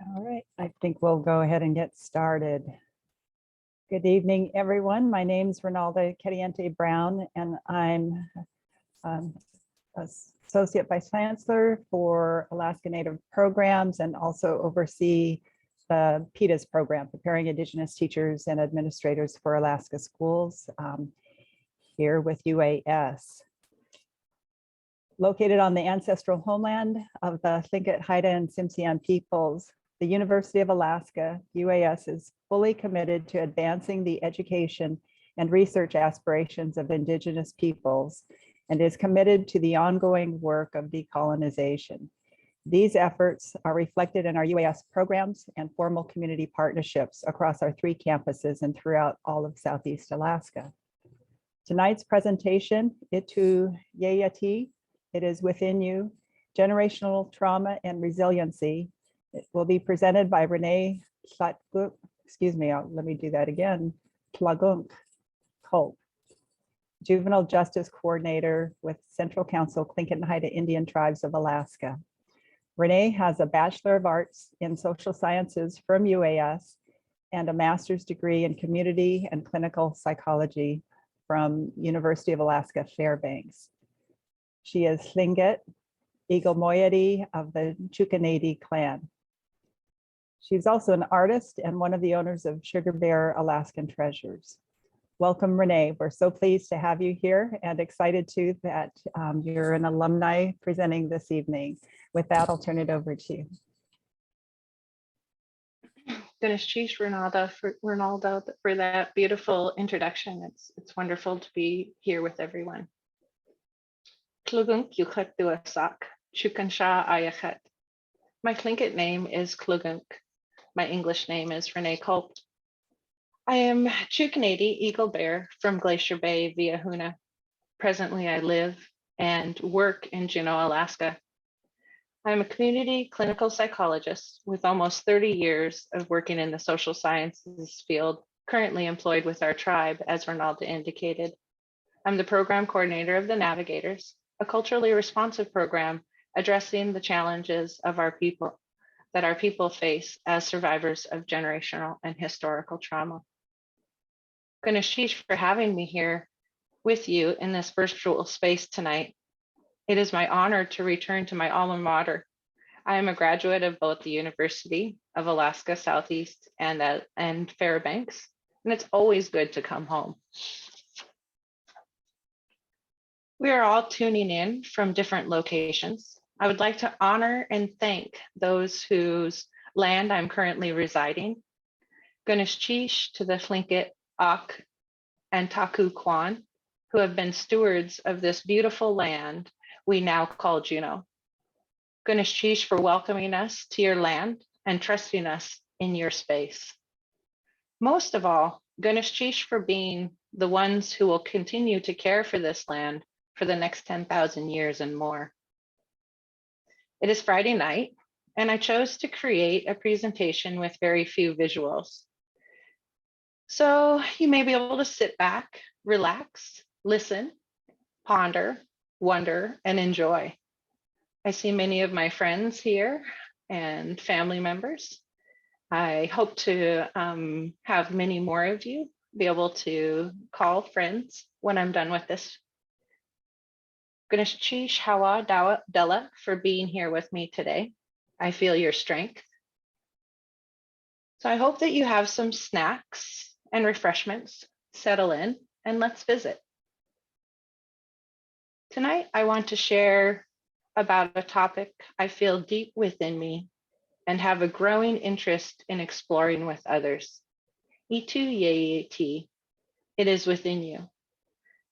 All right, I think we'll go ahead and get started. Good evening, everyone. My name is Renalda Kediente Brown, and I'm Associate Vice Chancellor for Alaska Native Programs and also oversee the PETAS program, Preparing Indigenous Teachers and Administrators for Alaska Schools, here with UAS. Located on the ancestral homeland of the Tlingit, Haida, and Tsimshian peoples, the University of Alaska, UAS, is fully committed to advancing the education and research aspirations of Indigenous peoples and is committed to the ongoing work of decolonization. These efforts are reflected in our UAS programs and formal community partnerships across our 3 campuses and throughout all of Southeast Alaska. Tonight's presentation, yatee, it is within you, generational trauma and resiliency. It will be presented by Renee, Tl'aagunk, let me do that again, Tl'aagunk, Culp, Juvenile Justice Coordinator with Central Council Tlingit and Haida Indian Tribes of Alaska. Renee has a Bachelor of Arts in Social Sciences from UAS and a master's degree in Community and Clinical Psychology from University of Alaska Fairbanks. She is Tlingit, Eagle Moiety of the Chukanadi clan. She's also an artist and one of the owners of Sugar Bear Alaskan Treasures. Welcome, Renee. We're so pleased to have you here and excited too that you're an alumni presenting this evening. With that, I'll turn it over to you. Goodness, geez, Renalda, for that beautiful introduction. It's wonderful to be here with everyone. Tl'aagunk yuchat duasak, chukansha ayachet. My Tlingit name is Tl'aagunk. My English name is Renee Culp. I am Chukanadi Eagle Bear from Glacier Bay via Huna. Presently, I live and work in Juneau, Alaska. I'm a community clinical psychologist with almost 30 years of working in the social sciences field, currently employed with our tribe, as Renalda indicated. I'm the program coordinator of the Navigators, a culturally responsive program addressing the challenges of our people face as survivors of generational and historical trauma. Ganeshish for having me here with you in this virtual space tonight. It is my honor to return to my alma mater. I am a graduate of both the University of Alaska Southeast and Fairbanks, and it's always good to come home. We are all tuning in from different locations. I would like to honor and thank those whose land I'm currently residing. Ganeshish to the Tlingit, Ak, and Taku Kwan, who have been stewards of this beautiful land we now call Juneau. Ganeshish for welcoming us to your land and trusting us in your space. Most of all, Ganeshish for being the ones who will continue to care for this land for the next 10,000 years and more. It is Friday night, and I chose to create a presentation with very few visuals. So you may be able to sit back, relax, listen, ponder, wonder, and enjoy. I see many of my friends here and family members. I hope to have many more of you be able to call friends when I'm done with this. Ganeshish Hawa Della for being here with me today. I feel your strength. So I hope that you have some snacks and refreshments, settle in, and let's visit. Tonight, I want to share about a topic I feel deep within me and have a growing interest in exploring with others. Yatee, it is within you.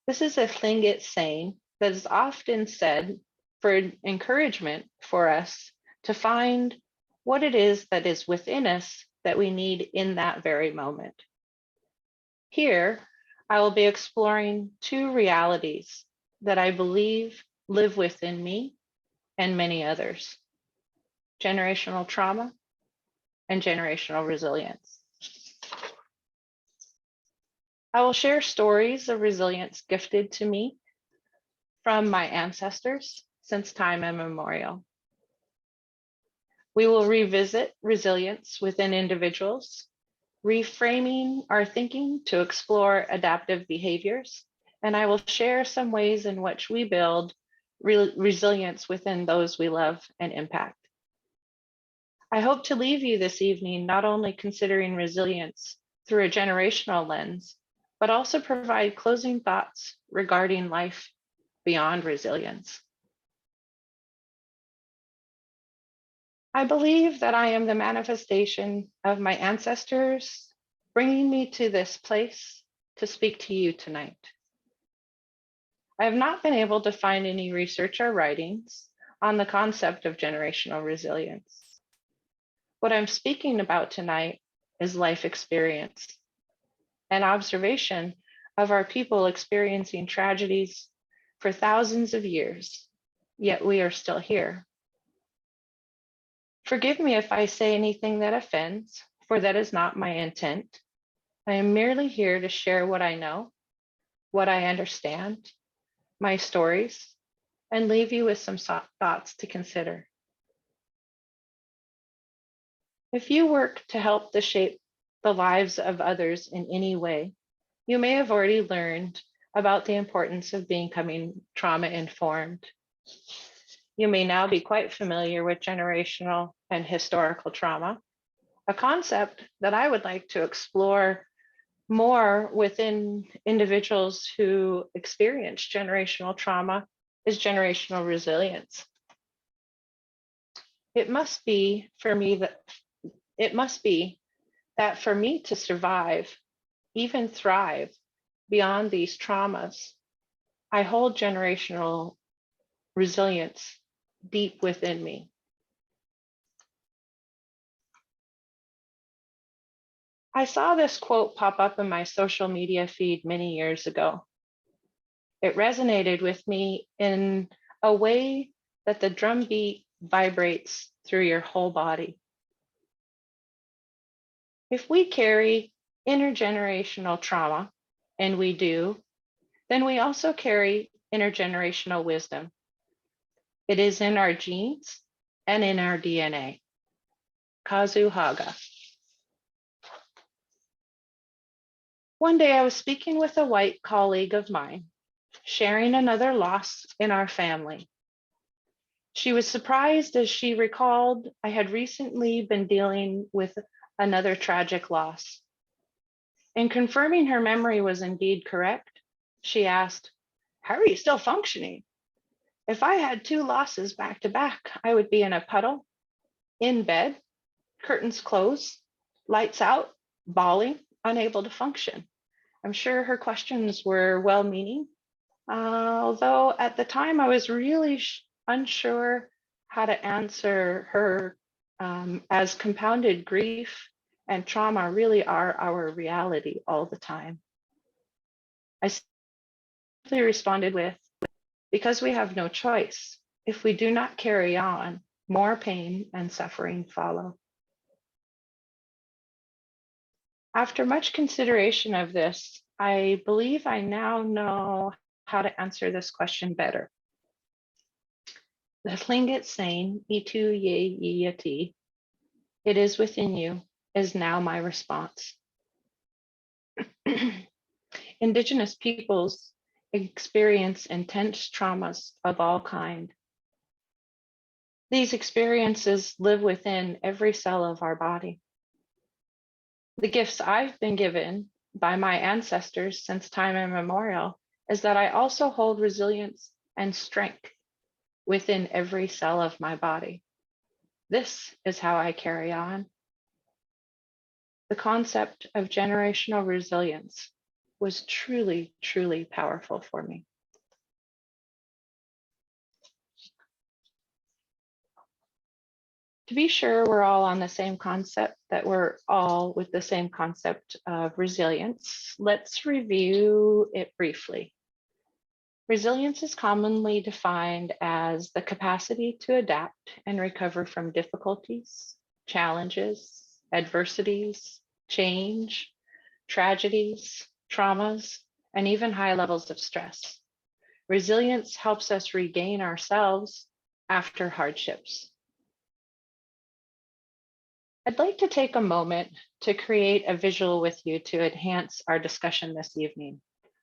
This is a Tlingit saying that is often said for encouragement for us to find what it is that is within us that we need in that very moment. Here, I will be exploring 2 realities that I believe live within me and many others: generational trauma and generational resilience. I will share stories of resilience gifted to me from my ancestors since time immemorial. We will revisit resilience within individuals, reframing our thinking to explore adaptive behaviors, and I will share some ways in which we build resilience within those we love and impact. I hope to leave you this evening not only considering resilience through a generational lens, but also provide closing thoughts regarding life beyond resilience. I believe that I am the manifestation of my ancestors bringing me to this place to speak to you tonight. I have not been able to find any research or writings on the concept of generational resilience. What I'm speaking about tonight is life experience, an observation of our people experiencing tragedies for thousands of years, yet we are still here. Forgive me if I say anything that offends, for that is not my intent. I am merely here to share what I know, what I understand, my stories, and leave you with some thoughts to consider. If you work to help to shape the lives of others in any way, you may have already learned about the importance of becoming trauma informed. You may now be quite familiar with generational and historical trauma, a concept that I would like to explore more within individuals who experience generational trauma is generational resilience. It must be that for me to survive, even thrive beyond these traumas, I hold generational resilience deep within me. I saw this quote pop up in my social media feed many years ago. It resonated with me in a way that the drumbeat vibrates through your whole body. If we carry intergenerational trauma, and we do, then we also carry intergenerational wisdom. It is in our genes and in our DNA. Kazu Haga. One day I was speaking with a white colleague of mine, sharing another loss in our family. She was surprised as she recalled I had recently been dealing with another tragic loss. In confirming her memory was indeed correct, she asked, "How are you still functioning? If I had 2 losses back to back, I would be in a puddle, in bed, curtains closed, lights out, bawling, unable to function." I'm sure her questions were well-meaning, although at the time I was really unsure how to answer her, as compounded grief and trauma really are our reality all the time. I simply responded with, "Because we have no choice. If we do not carry on, more pain and suffering follow." After much consideration of this, I believe I now know how to answer this question better. The Tlingit saying, "Itu ye yatee," it is within you, is now my response. Indigenous peoples experience intense traumas of all kinds. These experiences live within every cell of our body. The gifts I've been given by my ancestors since time immemorial is that I also hold resilience and strength within every cell of my body. This is how I carry on. The concept of generational resilience was truly, truly powerful for me. To be sure we're all on the same concept, that we're all with the same concept of resilience, let's review it briefly. Resilience is commonly defined as the capacity to adapt and recover from difficulties, challenges, adversities, change, tragedies, traumas, and even high levels of stress. Resilience helps us regain ourselves after hardships. I'd like to take a moment to create a visual with you to enhance our discussion this evening.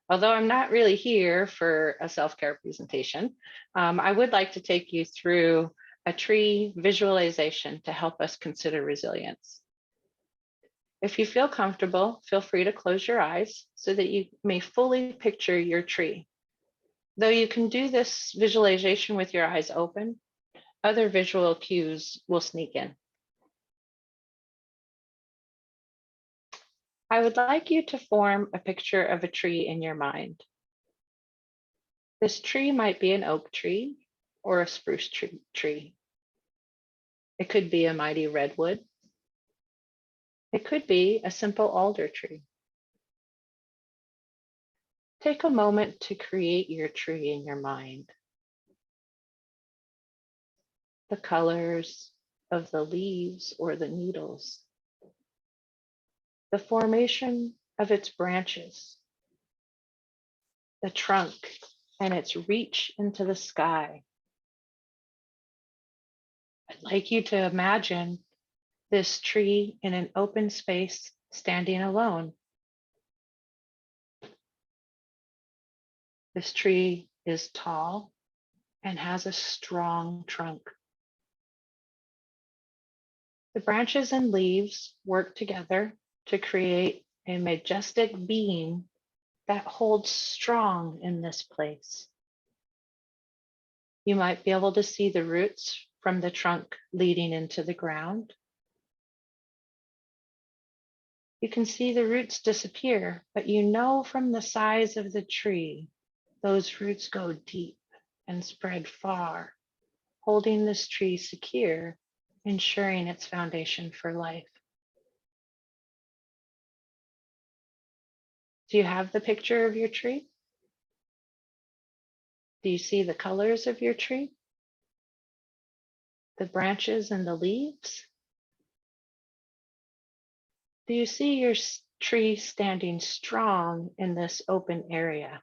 Although I'm not really here for a self-care presentation, I would like to take you through a tree visualization to help us consider resilience. If you feel comfortable, feel free to close your eyes so that you may fully picture your tree. Though you can do this visualization with your eyes open, other visual cues will sneak in. I would like you to form a picture of a tree in your mind. This tree might be an oak tree or a spruce tree. It could be a mighty redwood. It could be a simple alder tree. Take a moment to create your tree in your mind. The colors of the leaves or the needles, the formation of its branches, the trunk and its reach into the sky. I'd like you to imagine this tree in an open space standing alone. This tree is tall and has a strong trunk. The branches and leaves work together to create a majestic being that holds strong in this place. You might be able to see the roots from the trunk leading into the ground. You can see the roots disappear, but you know from the size of the tree, those roots go deep and spread far, holding this tree secure, ensuring its foundation for life. Do you have the picture of your tree? Do you see the colors of your tree? The branches and the leaves? Do you see your tree standing strong in this open area?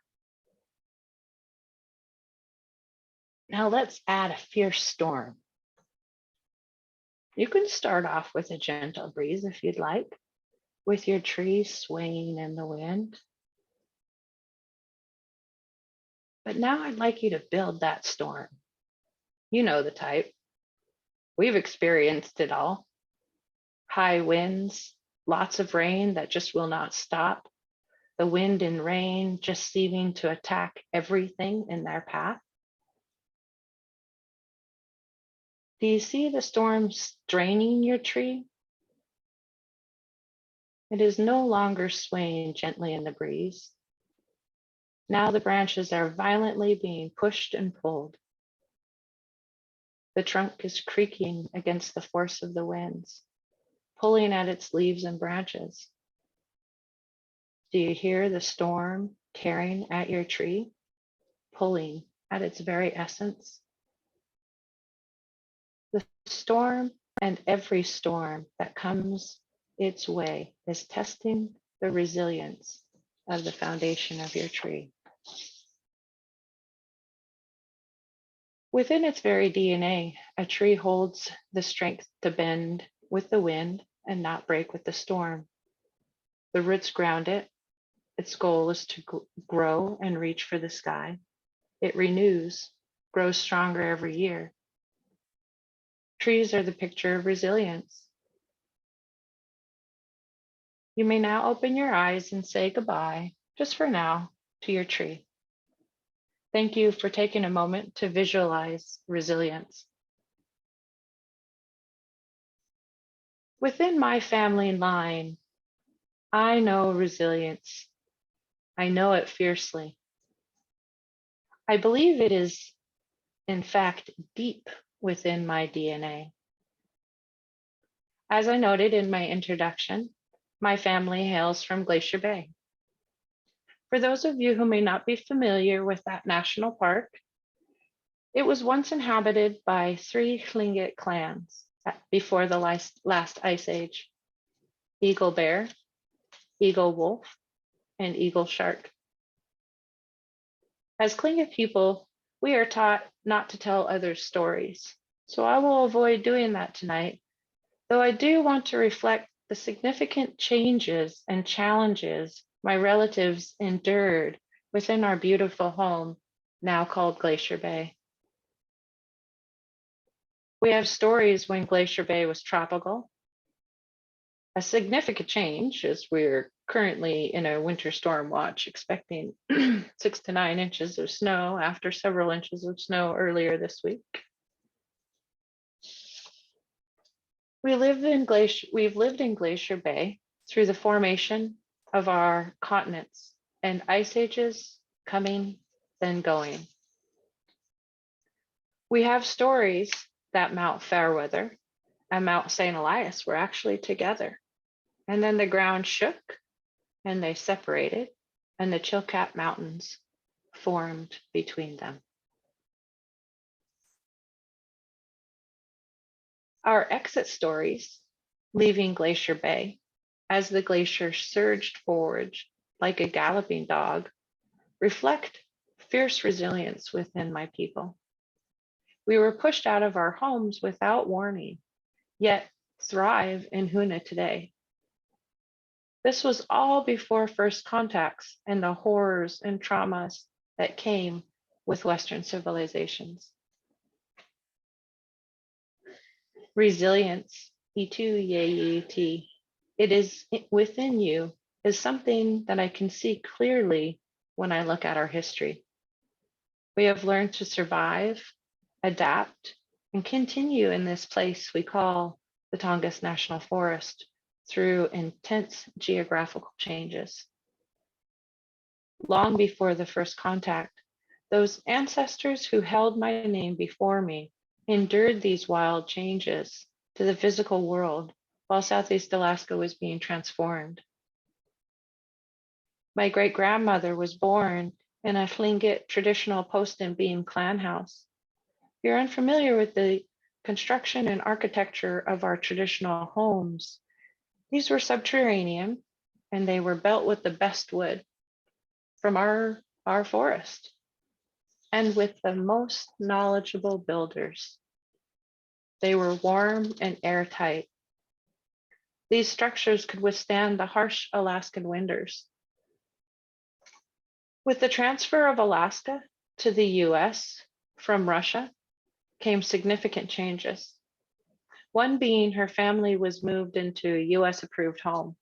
Now let's add a fierce storm. You can start off with a gentle breeze if you'd like, with your tree swaying in the wind. But now I'd like you to build that storm. You know the type. We've experienced it all. High winds, lots of rain that just will not stop. The wind and rain just seeming to attack everything in their path. Do you see the storm straining your tree? It is no longer swaying gently in the breeze. Now the branches are violently being pushed and pulled. The trunk is creaking against the force of the winds, pulling at its leaves and branches. Do you hear the storm tearing at your tree, pulling at its very essence? The storm and every storm that comes its way is testing the resilience of the foundation of your tree. Within its very DNA, a tree holds the strength to bend with the wind and not break with the storm. The roots ground it. Its goal is to grow and reach for the sky. It renews, grows stronger every year. Trees are the picture of resilience. You may now open your eyes and say goodbye, just for now, to your tree. Thank you for taking a moment to visualize resilience. Within my family line, I know resilience. I know it fiercely. I believe it is, in fact, deep within my DNA. As I noted in my introduction, my family hails from Glacier Bay. For those of you who may not be familiar with that national park, it was once inhabited by 3 Tlingit clans before the last ice age: Eagle Bear, Eagle Wolf, and Eagle Shark. As Tlingit people, we are taught not to tell others stories, so I will avoid doing that tonight, though I do want to reflect the significant changes and challenges my relatives endured within our beautiful home, now called Glacier Bay. We have stories when Glacier Bay was tropical, a significant change as we're currently in a winter storm watch, expecting 6 to 9 inches of snow after several inches of snow earlier this week. We've lived in Glacier Bay through the formation of our continents and ice ages coming, then going. We have stories that Mount Fairweather and Mount St. Elias were actually together. And then the ground shook and they separated and the Chilkat Mountains formed between them. Our exit stories, leaving Glacier Bay, as the glacier surged forward like a galloping dog, reflect fierce resilience within my people. We were pushed out of our homes without warning, yet thrive in Huna today. This was all before first contacts and the horrors and traumas that came with Western civilizations. Resilience, yatee, it is within you, is something that I can see clearly when I look at our history. We have learned to survive, adapt, and continue in this place we call the Tongass National Forest through intense geographical changes. Long before the first contact, those ancestors who held my name before me endured these wild changes to the physical world while Southeast Alaska was being transformed. My great-grandmother was born in a Tlingit traditional post and beam clan house. If you're unfamiliar with the construction and architecture of our traditional homes, these were subterranean and they were built with the best wood from our forest and with the most knowledgeable builders. They were warm and airtight. These structures could withstand the harsh Alaskan winters. With the transfer of Alaska to the US from Russia came significant changes. One being her family was moved into a US approved home.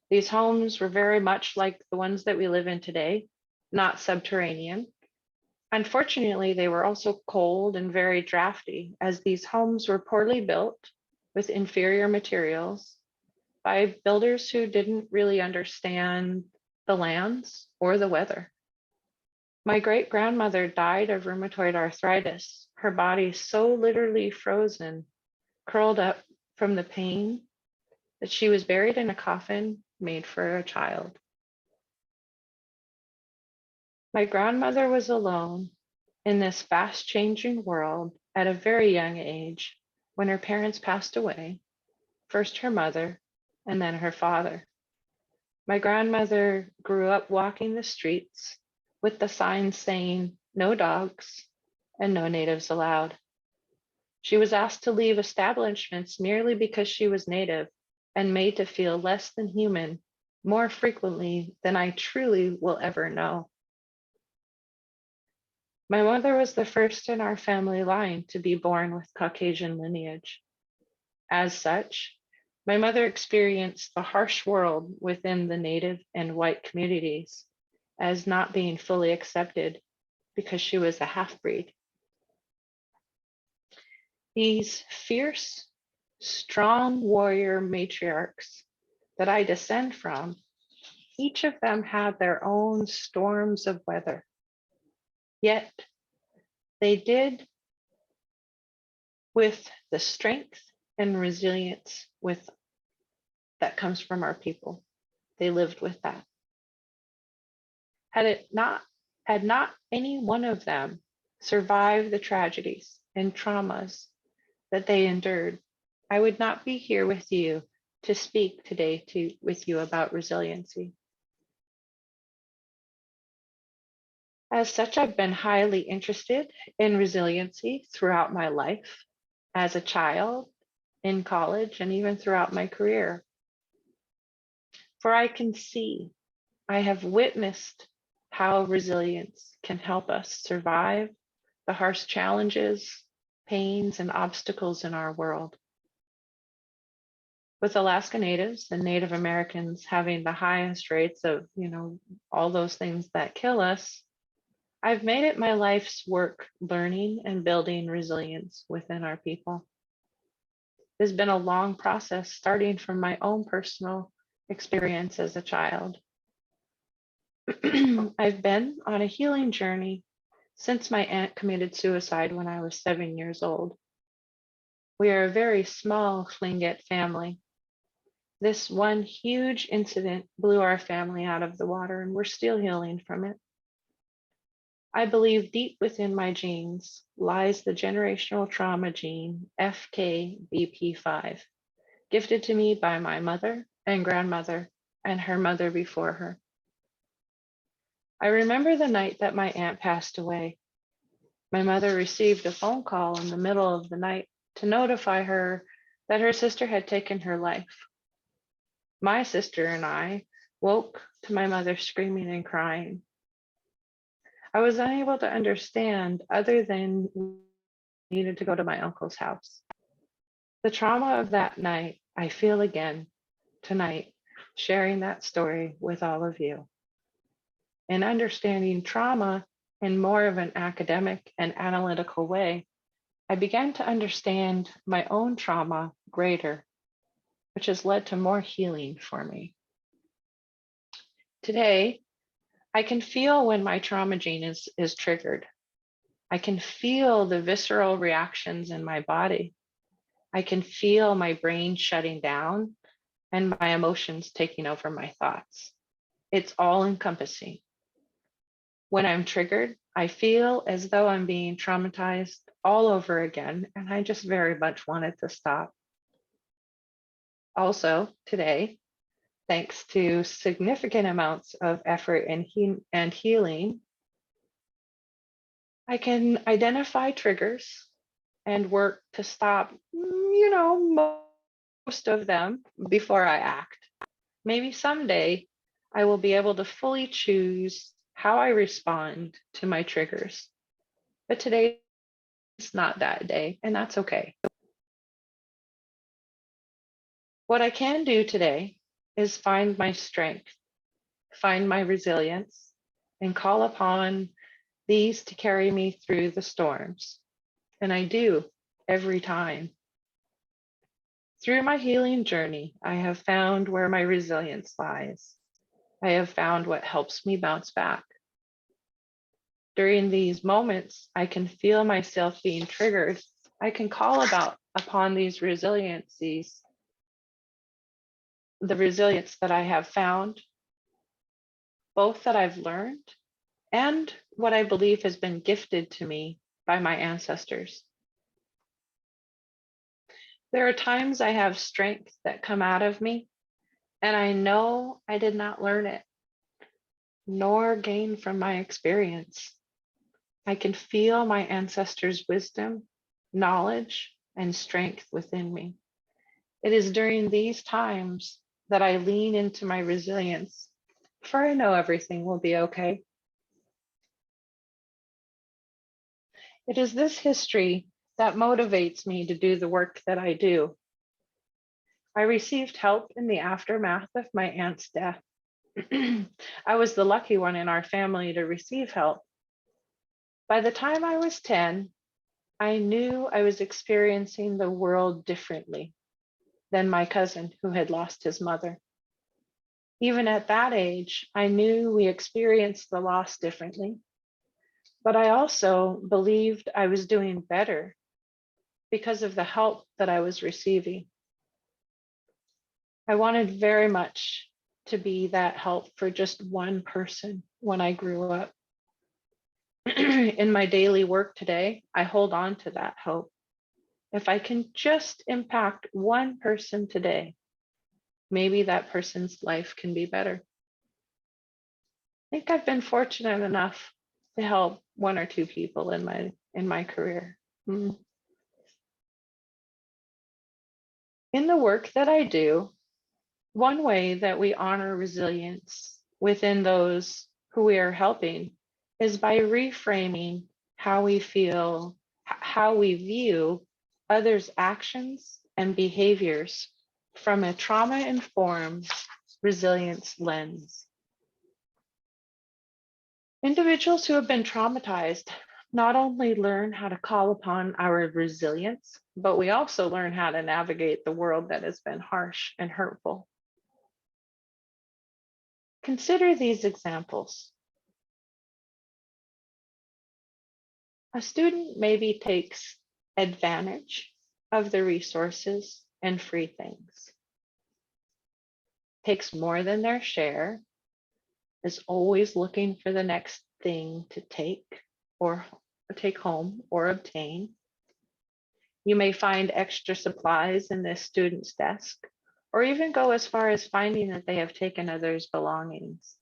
These homes were very much like the ones that we live in today, not subterranean. Unfortunately, they were also cold and very drafty, as these homes were poorly built with inferior materials by builders who didn't really understand the lands or the weather. My great-grandmother died of rheumatoid arthritis, her body so literally frozen, curled up from the pain, that she was buried in a coffin made for a child. My grandmother was alone in this fast-changing world at a very young age when her parents passed away, first her mother and then her father. My grandmother grew up walking the streets with the signs saying no dogs and no natives allowed. She was asked to leave establishments merely because she was native and made to feel less than human more frequently than I truly will ever know. My mother was the first in our family line to be born with Caucasian lineage. As such, my mother experienced the harsh world within the Native and white communities as not being fully accepted because she was a half-breed. These fierce, strong warrior matriarchs that I descend from, each of them had their own storms of weather. Yet they did with the strength and resilience that comes from our people. They lived with that. Had not any one of them survived the tragedies and traumas that they endured, I would not be here with you to speak today with you about resiliency. As such, I've been highly interested in resiliency throughout my life as a child, in college, and even throughout my career. For I can see, I have witnessed how resilience can help us survive the harsh challenges, pains, and obstacles in our world. With Alaska Natives and Native Americans having the highest rates of, all those things that kill us, I've made it my life's work learning and building resilience within our people. It's been a long process starting from my own personal experience as a child. I've been on a healing journey since my aunt committed suicide when I was 7 years old. We are a very small Tlingit family. This one huge incident blew our family out of the water, and we're still healing from it. I believe deep within my genes lies the generational trauma gene, FKBP5, gifted to me by my mother and grandmother and her mother before her. I remember the night that my aunt passed away. My mother received a phone call in the middle of the night to notify her that her sister had taken her life. My sister and I woke to my mother screaming and crying. I was unable to understand other than needed to go to my uncle's house. The trauma of that night, I feel again tonight, sharing that story with all of you. In understanding trauma in more of an academic and analytical way, I began to understand my own trauma greater, which has led to more healing for me. Today, I can feel when my trauma gene is triggered. I can feel the visceral reactions in my body. I can feel my brain shutting down and my emotions taking over my thoughts. It's all encompassing. When I'm triggered, I feel as though I'm being traumatized all over again, and I just very much want it to stop. Also, today, thanks to significant amounts of effort and healing, I can identify triggers and work to stop, most of them before I act. Maybe someday I will be able to fully choose how I respond to my triggers. But today is not that day, and that's okay. What I can do today is find my strength, find my resilience, and call upon these to carry me through the storms. And I do every time. Through my healing journey, I have found where my resilience lies. I have found what helps me bounce back. During these moments, I can feel myself being triggered. I can call upon these resiliencies, the resilience that I have found, both that I've learned and what I believe has been gifted to me by my ancestors. There are times I have strength that come out of me, and I know I did not learn it, nor gain from my experience. I can feel my ancestors' wisdom, knowledge, and strength within me. It is during these times that I lean into my resilience, for I know everything will be okay. It is this history that motivates me to do the work that I do. I received help in the aftermath of my aunt's death. I was the lucky one in our family to receive help. By the time I was 10, I knew I was experiencing the world differently than my cousin who had lost his mother. Even at that age, I knew we experienced the loss differently, but I also believed I was doing better because of the help that I was receiving. I wanted very much to be that help for just one person when I grew up. In my daily work today, I hold on to that hope. If I can just impact one person today, maybe that person's life can be better. I think I've been fortunate enough to help one or two people in my career. In the work that I do, one way that we honor resilience within those who we are helping is by reframing how we feel, how we view others' actions and behaviors from a trauma-informed resilience lens. Individuals who have been traumatized not only learn how to call upon our resilience, but we also learn how to navigate the world that has been harsh and hurtful. Consider these examples. A student maybe takes advantage of the resources and free things, takes more than their share, is always looking for the next thing to take or take home or obtain. You may find extra supplies in this student's desk, or even go as far as finding that they have taken others' belongings.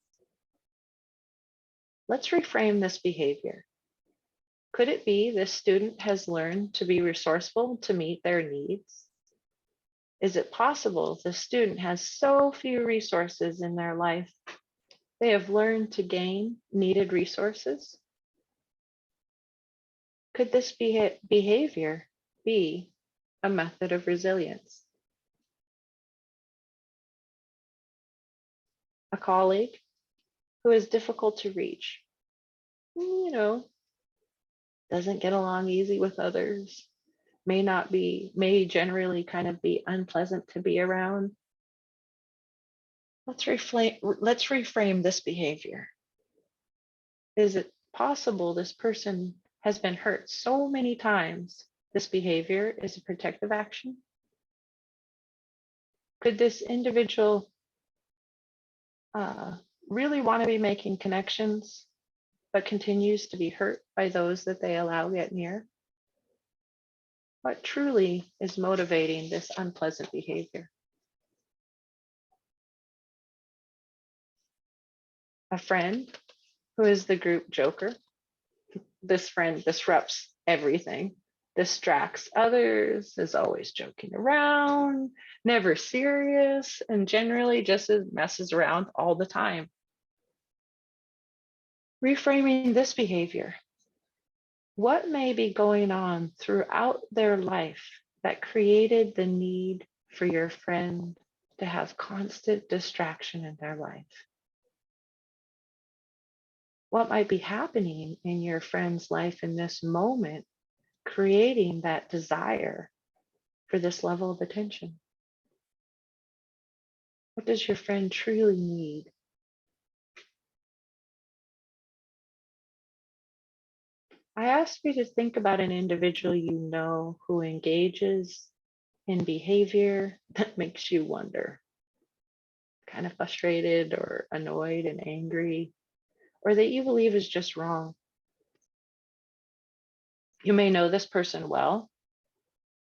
Let's reframe this behavior. Could it be this student has learned to be resourceful to meet their needs? Is it possible the student has so few resources in their life, they have learned to gain needed resources? Could this behavior be a method of resilience? A colleague who is difficult to reach, doesn't get along easy with others, may generally kind of be unpleasant to be around. Let's reframe this behavior. Is it possible this person has been hurt so many times, this behavior is a protective action? Could this individual really want to be making connections, but continues to be hurt by those that they allow get near? What truly is motivating this unpleasant behavior? A friend who is the group joker. This friend disrupts everything, distracts others, is always joking around, never serious, and generally just messes around all the time. Reframing this behavior. What may be going on throughout their life that created the need for your friend to have constant distraction in their life? What might be happening in your friend's life in this moment, creating that desire for this level of attention? What does your friend truly need? I ask you to think about an individual you know who engages in behavior that makes you wonder, kind of frustrated or annoyed and angry, or that you believe is just wrong. You may know this person well.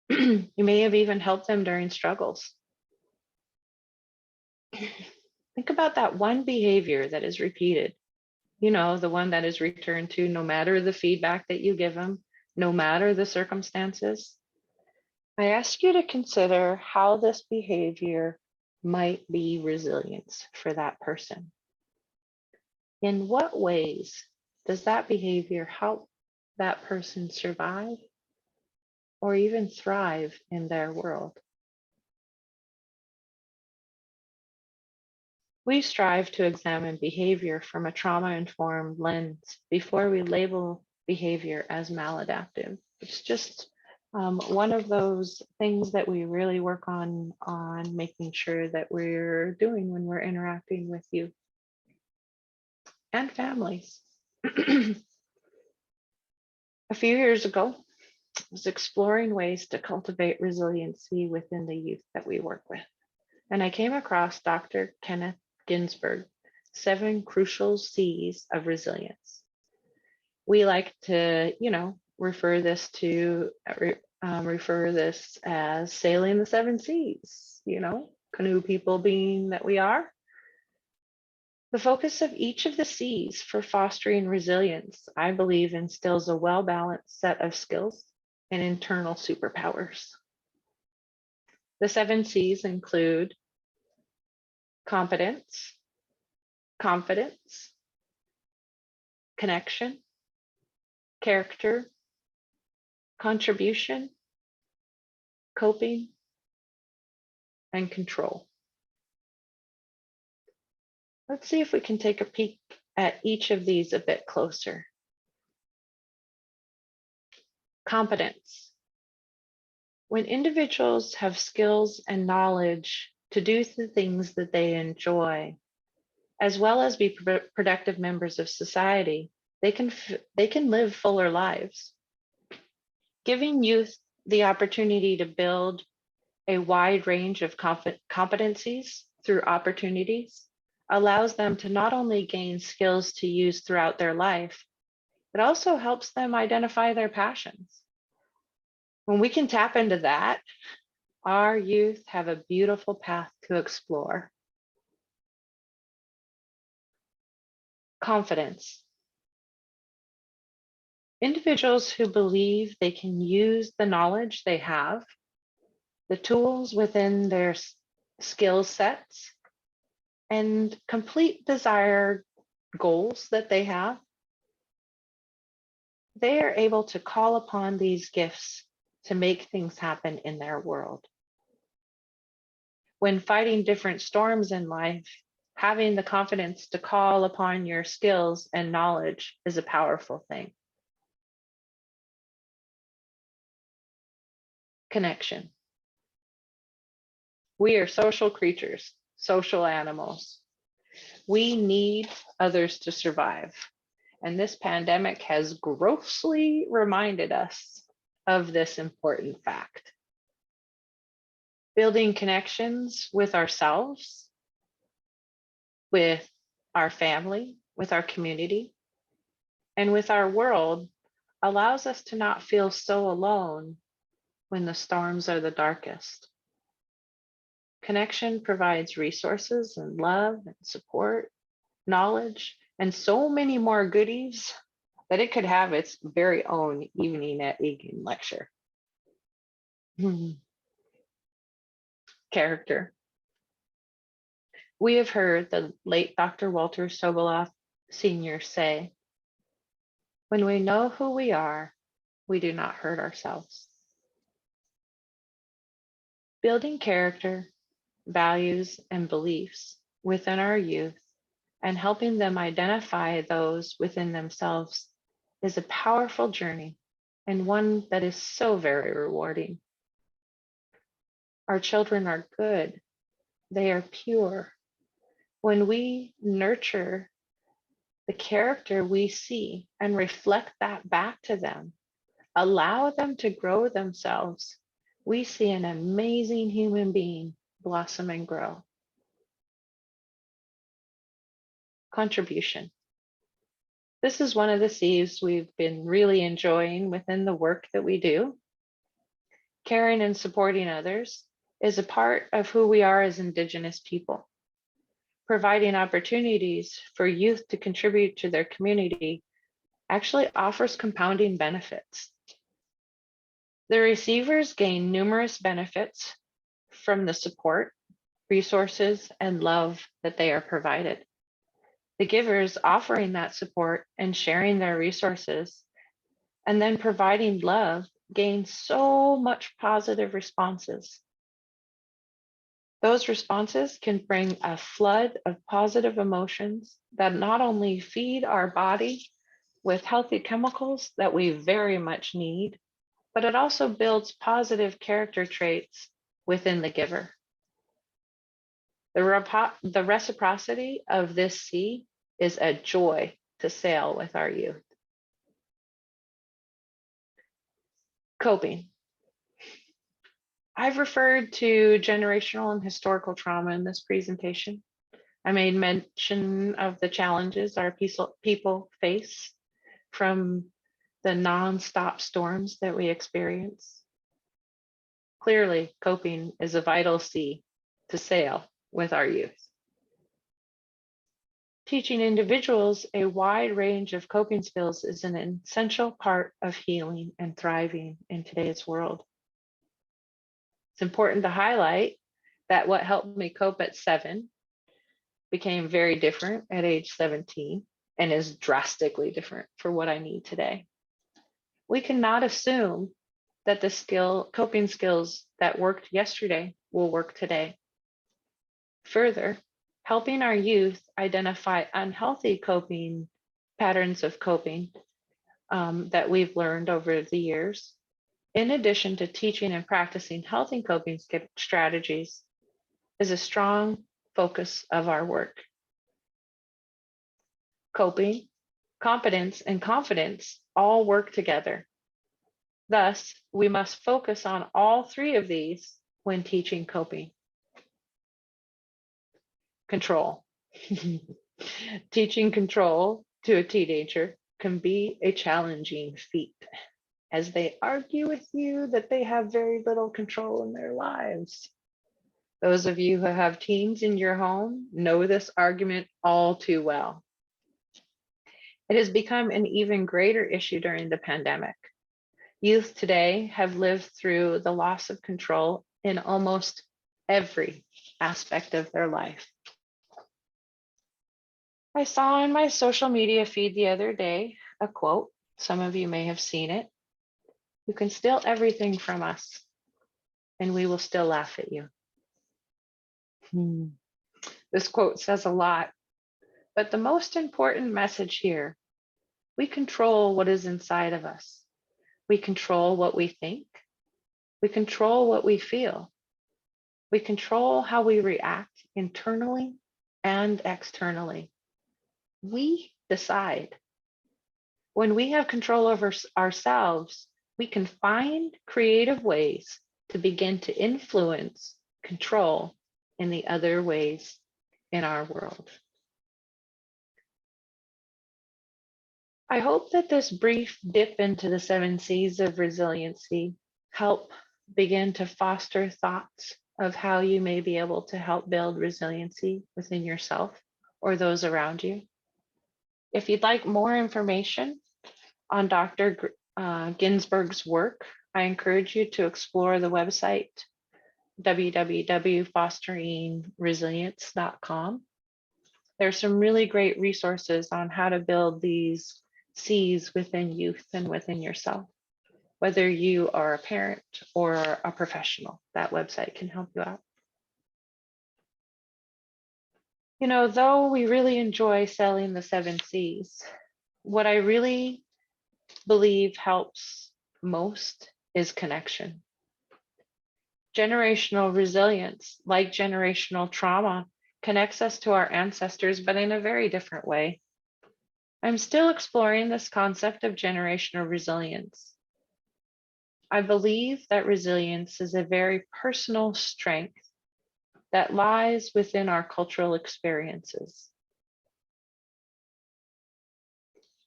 You may have even helped them during struggles. Think about that one behavior that is repeated. The one that is returned to no matter the feedback that you give them, no matter the circumstances. I ask you to consider how this behavior might be resilience for that person. In what ways does that behavior help that person survive or even thrive in their world? We strive to examine behavior from a trauma-informed lens before we label behavior as maladaptive. It's just one of those things that we really work on making sure that we're doing when we're interacting with you and families. A few years ago, I was exploring ways to cultivate resiliency within the youth that we work with. And I came across Dr. Kenneth Ginsburg, 7 Crucial C's of Resilience. We like to, refer this as sailing the 7 seas, canoe people being that we are. The focus of each of the C's for fostering resilience, I believe, instills a well-balanced set of skills and internal superpowers. The 7 C's include competence, confidence, connection, character, contribution, coping, and control. Let's see if we can take a peek at each of these a bit closer. Competence. When individuals have skills and knowledge to do the things that they enjoy, as well as be productive members of society, they can live fuller lives. Giving youth the opportunity to build a wide range of competencies through opportunities allows them to not only gain skills to use throughout their life, but also helps them identify their passions. When we can tap into that, our youth have a beautiful path to explore. Confidence. Individuals who believe they can use the knowledge they have, the tools within their skill sets, and complete desired goals that they have, they are able to call upon these gifts to make things happen in their world. When fighting different storms in life, having the confidence to call upon your skills and knowledge is a powerful thing. Connection. We are social creatures, social animals. We need others to survive. And this pandemic has grossly reminded us of this important fact. Building connections with ourselves, with our family, with our community, and with our world allows us to not feel so alone when the storms are the darkest. Connection provides resources and love and support, knowledge, and so many more goodies that it could have its very own evening at Tl'aagunk lecture. Character. We have heard the late Dr. Walter Soboleff Sr. say, "When we know who we are, we do not hurt ourselves." Building character, values, and beliefs within our youth and helping them identify those within themselves is a powerful journey and one that is so very rewarding. Our children are good. They are pure. When we nurture the character we see and reflect that back to them, allow them to grow themselves, we see an amazing human being blossom and grow. Contribution. This is one of the C's we've been really enjoying within the work that we do. Caring and supporting others is a part of who we are as Indigenous people. Providing opportunities for youth to contribute to their community actually offers compounding benefits. The receivers gain numerous benefits from the support, resources, and love that they are provided. The givers offering that support and sharing their resources and then providing love gain so much positive responses. Those responses can bring a flood of positive emotions that not only feed our body with healthy chemicals that we very much need, but it also builds positive character traits within the giver. The reciprocity of this sea is a joy to sail with our youth. Coping. I've referred to generational and historical trauma in this presentation. I made mention of the challenges our people face from the nonstop storms that we experience. Clearly, coping is a vital sea to sail with our youth. Teaching individuals a wide range of coping skills is an essential part of healing and thriving in today's world. It's important to highlight that what helped me cope at 7 became very different at age 17 and is drastically different for what I need today. We cannot assume that the coping skills that worked yesterday will work today. Further, helping our youth identify unhealthy coping patterns of coping that we've learned over the years, in addition to teaching and practicing healthy coping strategies, is a strong focus of our work. Coping, competence, and confidence all work together. Thus, we must focus on all 3 of these when teaching coping. Control. Teaching control to a teenager can be a challenging feat, as they argue with you that they have very little control in their lives. Those of you who have teens in your home know this argument all too well. It has become an even greater issue during the pandemic. Youth today have lived through the loss of control in almost every aspect of their life. I saw in my social media feed the other day a quote. Some of you may have seen it. You can steal everything from us, and we will still laugh at you. This quote says a lot, but the most important message here: we control what is inside of us. We control what we think. We control what we feel. We control how we react internally and externally. We decide. When we have control over ourselves, we can find creative ways to begin to influence, control in the other ways in our world. I hope that this brief dip into the 7 C's of resiliency help begin to foster thoughts of how you may be able to help build resiliency within yourself or those around you. If you'd like more information on Dr. Ginsberg's work, I encourage you to explore the website www.fosteringresilience.com. There's some really great resources on how to build these C's within youth and within yourself. Whether you are a parent or a professional, that website can help you out. You know, though we really enjoy selling the 7 C's, what I really believe helps most is connection. Generational resilience, like generational trauma, connects us to our ancestors, but in a very different way. I'm still exploring this concept of generational resilience. I believe that resilience is a very personal strength that lies within our cultural experiences.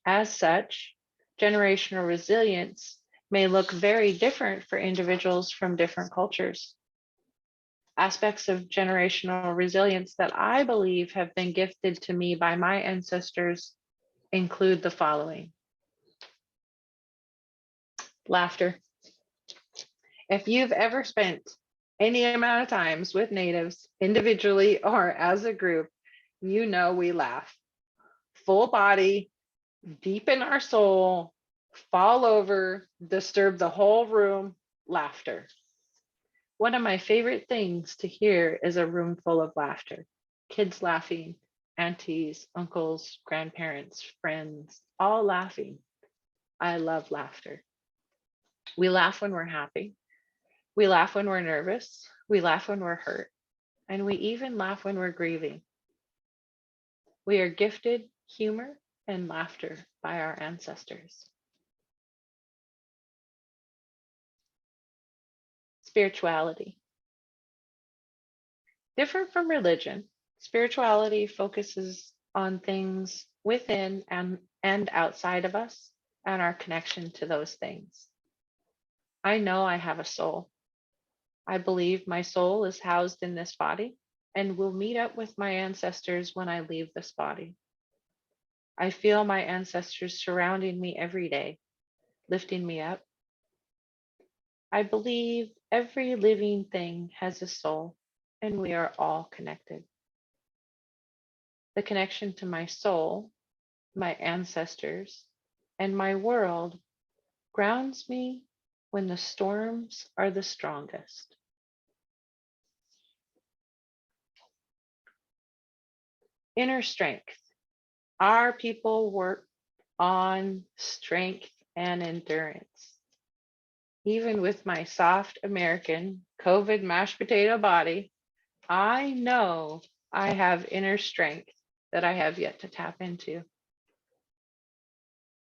As such, generational resilience may look very different for individuals from different cultures. Aspects of generational resilience that I believe have been gifted to me by my ancestors include the following. Laughter. If you've ever spent any amount of times with natives, individually or as a group, you know we laugh. Full body, deep in our soul, fall over, disturb the whole room, laughter. One of my favorite things to hear is a room full of laughter. Kids laughing, aunties, uncles, grandparents, friends, all laughing. I love laughter. We laugh when we're happy. We laugh when we're nervous. We laugh when we're hurt. And we even laugh when we're grieving. We are gifted humor and laughter by our ancestors. Spirituality. Different from religion, spirituality focuses on things within and outside of us and our connection to those things. I know I have a soul. I believe my soul is housed in this body and will meet up with my ancestors when I leave this body. I feel my ancestors surrounding me every day, lifting me up, I believe every living thing has a soul, and we are all connected. The connection to my soul, my ancestors, and my world grounds me when the storms are the strongest. Inner strength. Our people work on strength and endurance. Even with my soft American COVID mashed potato body, I know I have inner strength that I have yet to tap into.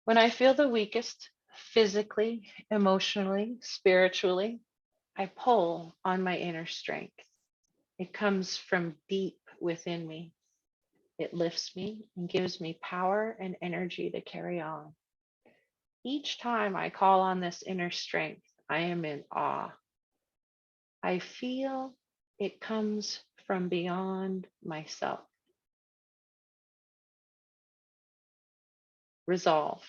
When I feel the weakest, physically, emotionally, spiritually, I pull on my inner strength. It comes from deep within me. It lifts me and gives me power and energy to carry on. Each time I call on this inner strength, I am in awe. I feel it comes from beyond myself. Resolve.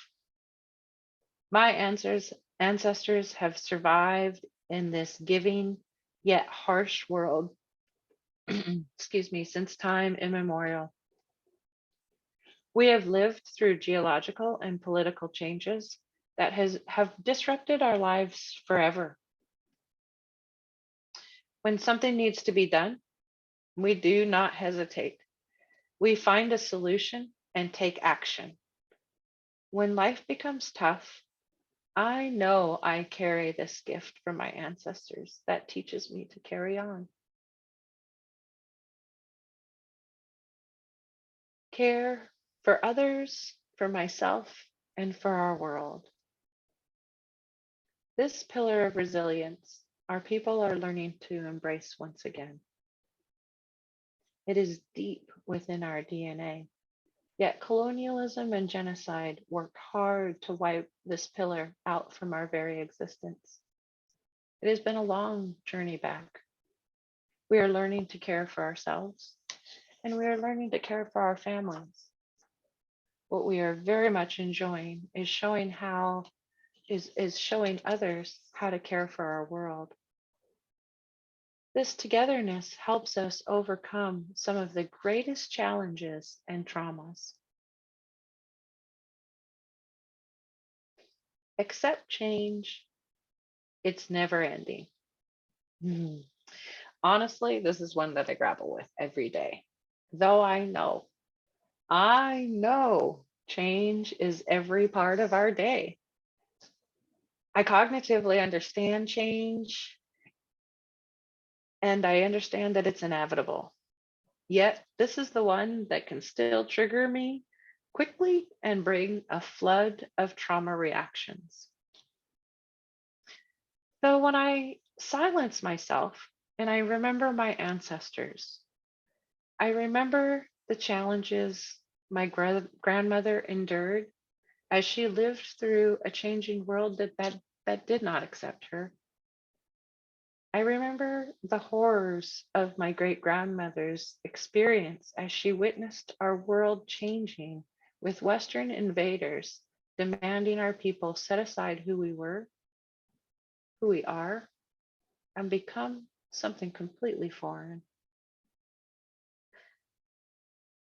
My ancestors have survived in this giving yet harsh world, excuse me, since time immemorial. We have lived through geological and political changes that have disrupted our lives forever. When something needs to be done, we do not hesitate. We find a solution and take action. When life becomes tough, I know I carry this gift from my ancestors that teaches me to carry on. Care for others, for myself, and for our world. This pillar of resilience, our people are learning to embrace once again. It is deep within our DNA. Yet colonialism and genocide worked hard to wipe this pillar out from our very existence. It has been a long journey back. We are learning to care for ourselves, and we are learning to care for our families. What we are very much enjoying is showing others how to care for our world. This togetherness helps us overcome some of the greatest challenges and traumas. Accept change, it's never ending. Honestly, this is one that I grapple with every day. Though I know change is every part of our day. I cognitively understand change, and I understand that it's inevitable. Yet, this is the one that can still trigger me quickly and bring a flood of trauma reactions. So, when I silence myself and I remember my ancestors, I remember the challenges my grandmother endured as she lived through a changing world that did not accept her. I remember the horrors of my great grandmother's experience as she witnessed our world changing with Western invaders demanding our people set aside who we were, who we are, and become something completely foreign.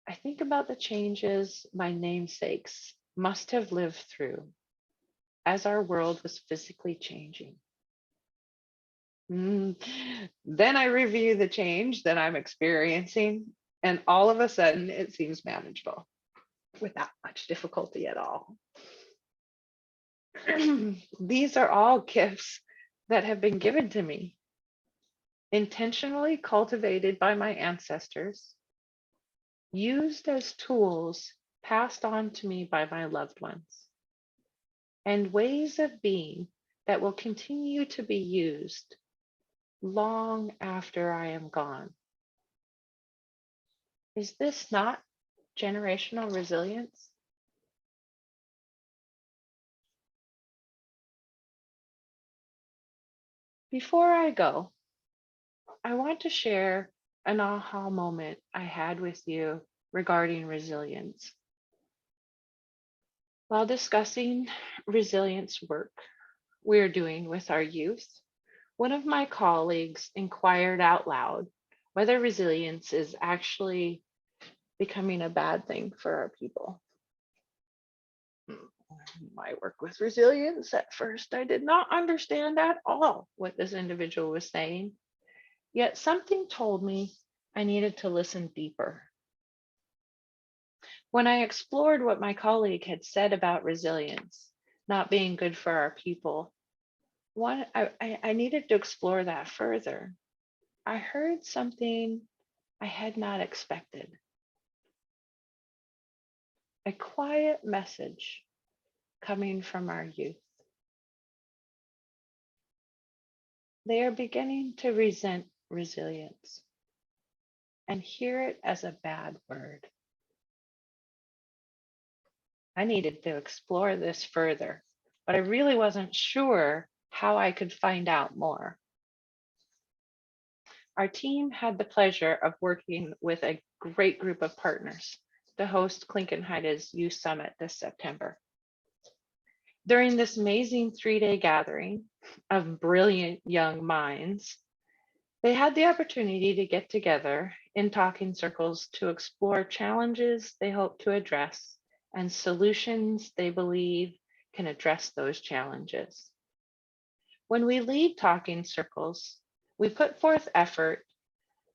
I think about the changes my namesakes must have lived through as our world was physically changing. Then I review the change that I'm experiencing, and all of a sudden it seems manageable without much difficulty at all. These are all gifts that have been given to me, intentionally cultivated by my ancestors, used as tools passed on to me by my loved ones, and ways of being that will continue to be used long after I am gone. Is this not generational resilience? Before I go, I want to share an aha moment I had with you regarding resilience. While discussing resilience work we're doing with our youth, One of my colleagues inquired out loud whether resilience is actually becoming a bad thing for our people. My work with resilience, at first, I did not understand at all what this individual was saying, yet something told me I needed to listen deeper. When I explored what my colleague had said about resilience not being good for our people, I needed to explore that further. I heard something I had not expected. A quiet message coming from our youth. They are beginning to resent resilience and hear it as a bad word. I needed to explore this further, but I really wasn't sure how I could find out more. Our team had the pleasure of working with a great group of partners to host Tlingit Haida's Youth Summit this September. During this amazing 3-day gathering of brilliant young minds, they had the opportunity to get together in talking circles to explore challenges they hope to address and solutions they believe can address those challenges. When we lead talking circles, we put forth effort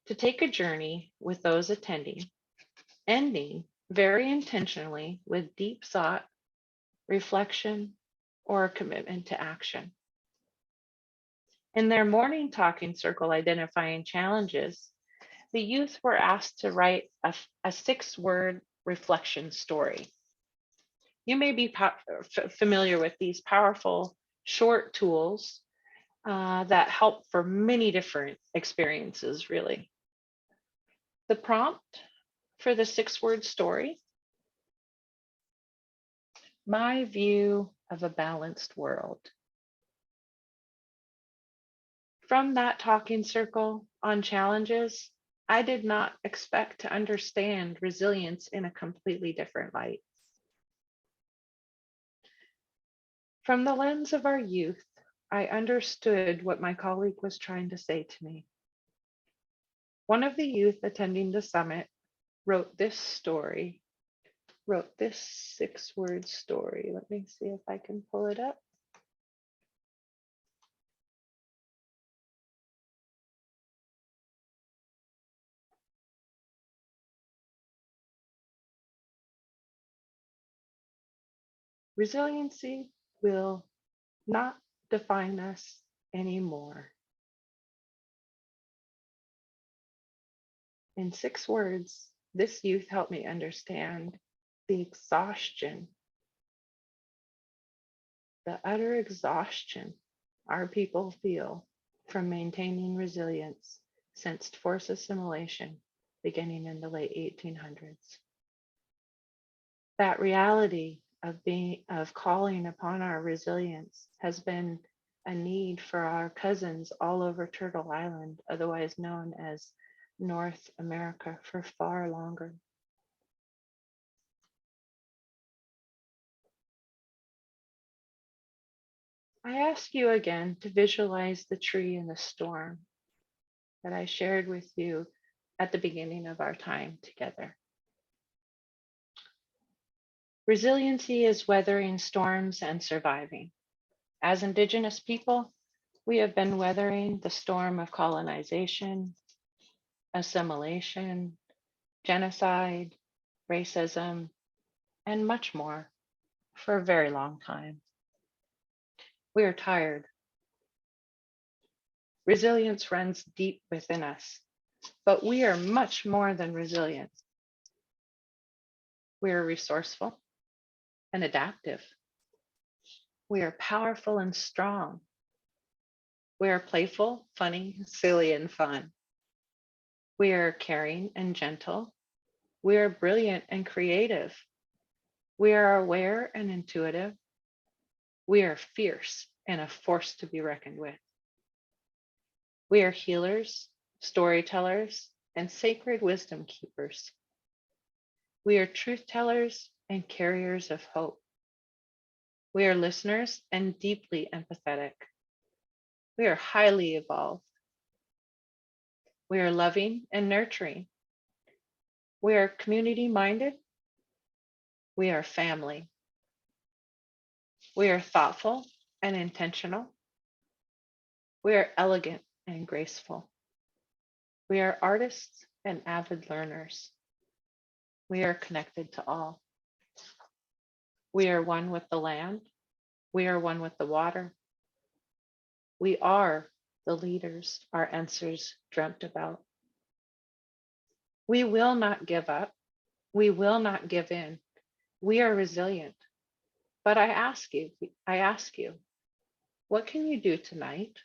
to take a journey with those attending, ending very intentionally with deep thought, reflection, or a commitment to action. In their morning talking circle identifying challenges, the youth were asked to write a 6-word reflection story. You may be familiar with these powerful short tools that help for many different experiences, really. The prompt for the 6-word story: my view of a balanced world. From that talking circle on challenges, I did not expect to understand resilience in a completely different light. From the lens of our youth, I understood what my colleague was trying to say to me. One of the youth attending the summit wrote this 6-word story. Let me see if I can pull it up. Resiliency will not define us anymore. In 6 words, this youth helped me understand the exhaustion, the utter exhaustion our people feel from maintaining resilience since forced assimilation beginning in the late 1800s. That reality of calling upon our resilience has been a need for our cousins all over Turtle Island, otherwise known as North America, for far longer. I ask you again to visualize the tree in the storm that I shared with you at the beginning of our time together. Resiliency is weathering storms and surviving. As Indigenous people, we have been weathering the storm of colonization, assimilation, genocide, racism, and much more for a very long time. We are tired. Resilience runs deep within us, but we are much more than resilient. We are resourceful and adaptive. We are powerful and strong. We are playful, funny, silly, and fun. We are caring and gentle. We are brilliant and creative. We are aware and intuitive. We are fierce and a force to be reckoned with. We are healers, storytellers, and sacred wisdom keepers. We are truth tellers and carriers of hope. We are listeners and deeply empathetic. We are highly evolved. We are loving and nurturing. We are community minded. We are family. We are thoughtful and intentional. We are elegant and graceful. We are artists and avid learners. We are connected to all. We are one with the land. We are one with the water. We are the leaders our ancestors dreamt about. We will not give up. We will not give in. We are resilient. But I ask you, what can you do tonight,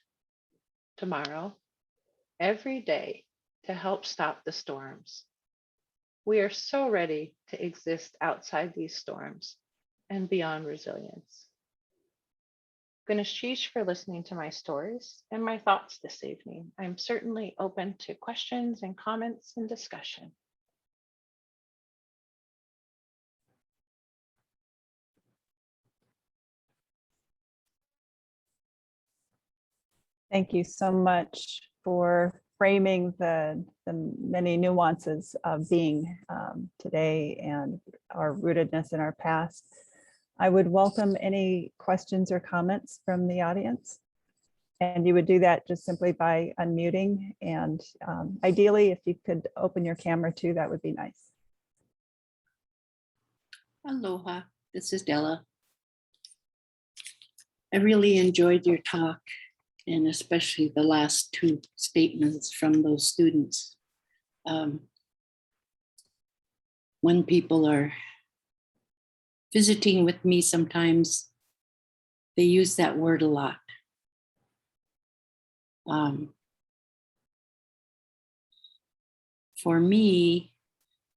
tomorrow, every day to help stop the storms? We are so ready to exist outside these storms and beyond resilience. Ganeshish for listening to my stories and my thoughts this evening. I'm certainly open to questions and comments and discussion. Thank you so much for framing the many nuances of being today and our rootedness in our past. I would welcome any questions or comments from the audience. And you would do that just simply by unmuting. And ideally, if you could open your camera too, that would be nice. Aloha, this is Della. I really enjoyed your talk, and especially the last two statements from those students. When people are visiting with me, sometimes they use that word a lot. For me,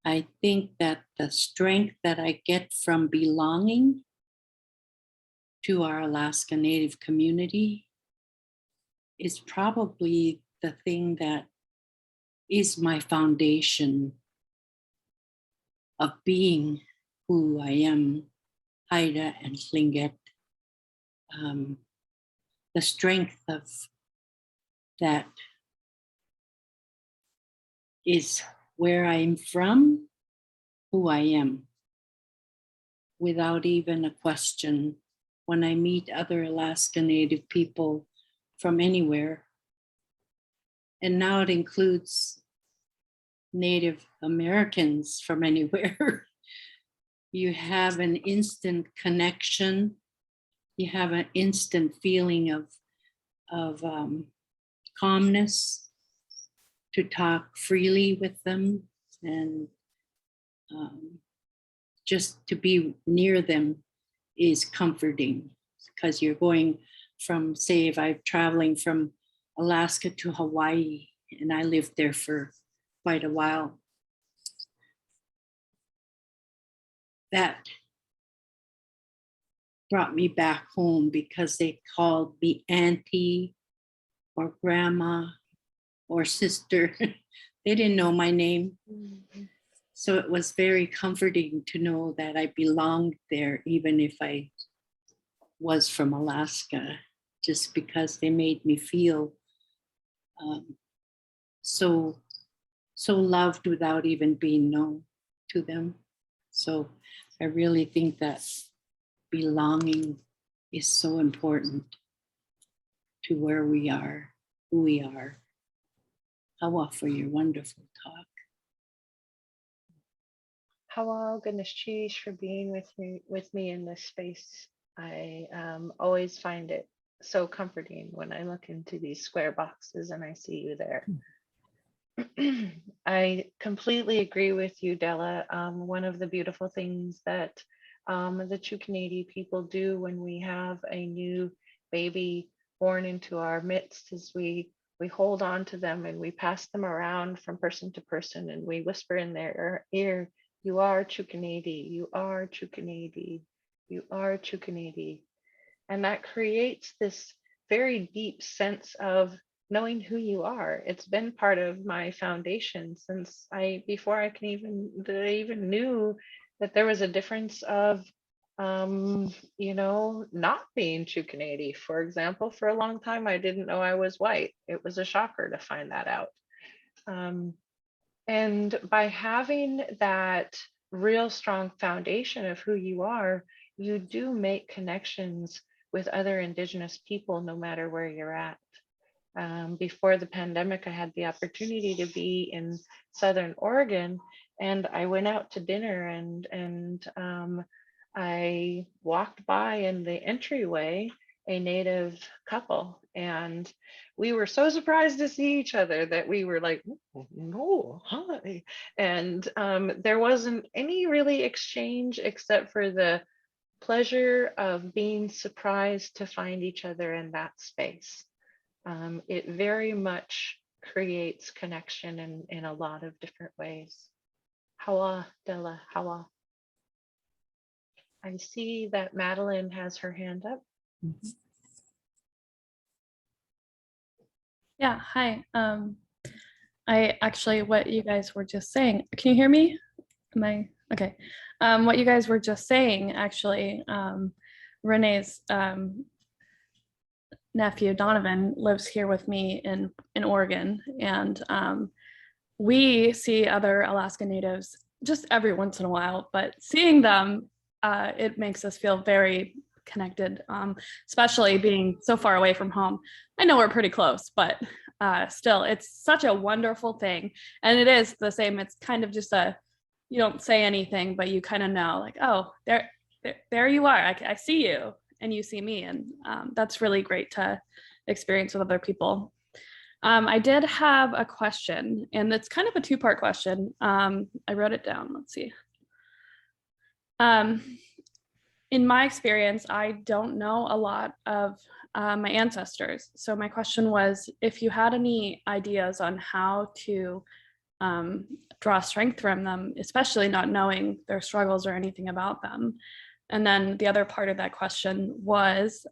I think that the strength that I get from belonging to our Alaska Native community is probably the thing that is my foundation of being who I am, Haida and Tlingit. The strength of that is where I'm from, who I am, without even a question. When I meet other Alaska Native people from anywhere, and now it includes Native Americans from anywhere, you have an instant connection. You have an instant feeling of calmness to talk freely with them, and just to be near them is comforting, because you're going from, say, if I'm traveling from Alaska to Hawaii, and I lived there for quite a while, that brought me back home because they called me auntie or grandma or sister. They didn't know my name. Mm-hmm. So it was very comforting to know that I belonged there, even if I was from Alaska, just because they made me feel so loved without even being known to them. So I really think that belonging is so important to where we are, who we are. Hawa for your wonderful talk. Hawa Ganeshish for being with me in this space. I always find it so comforting when I look into these square boxes and I see you there. I completely agree with you, Della. One of the beautiful things that the Chukanadi people do when we have a new baby born into our midst is we hold on to them and we pass them around from person to person, and we whisper in their ear, "You are Chukanadi, you are Chukanadi, you are Chukanadi." And that creates this very deep sense of knowing who you are. It's been part of my foundation since before I even knew that there was a difference of not being Chukanady. For example, for a long time, I didn't know I was white. It was a shocker to find that out. And by having that real strong foundation of who you are, you do make connections with other Indigenous people, no matter where you're at. Before the pandemic, I had the opportunity to be in Southern Oregon, and I went out to dinner, and I walked by in the entryway a Native couple, and we were so surprised to see each other that we were like, "Oh, no, hi." And there wasn't any really exchange except for the pleasure of being surprised to find each other in that space. It very much creates connection in a lot of different ways. Hawa, Della, Hawa. I see that Madeline has her hand up. Yeah, hi. I actually, what you guys were just saying, can you hear me? Am I, okay. What you guys were just saying, actually, Renee's nephew, Donovan, lives here with me in Oregon. And we see other Alaska Natives just every once in a while, but seeing them, it makes us feel very connected, especially being so far away from home. I know we're pretty close, but still, it's such a wonderful thing. And it is the same. It's kind of just you don't say anything, but you kind of know, like, oh, there you are. I see you and you see me. And that's really great to experience with other people. I did have a question, and it's kind of a two-part question. I wrote it down. Let's see. In my experience, I don't know a lot of my ancestors. So my question was, if you had any ideas on how to draw strength from them, especially not knowing their struggles or anything about them. And then the other part of that question was,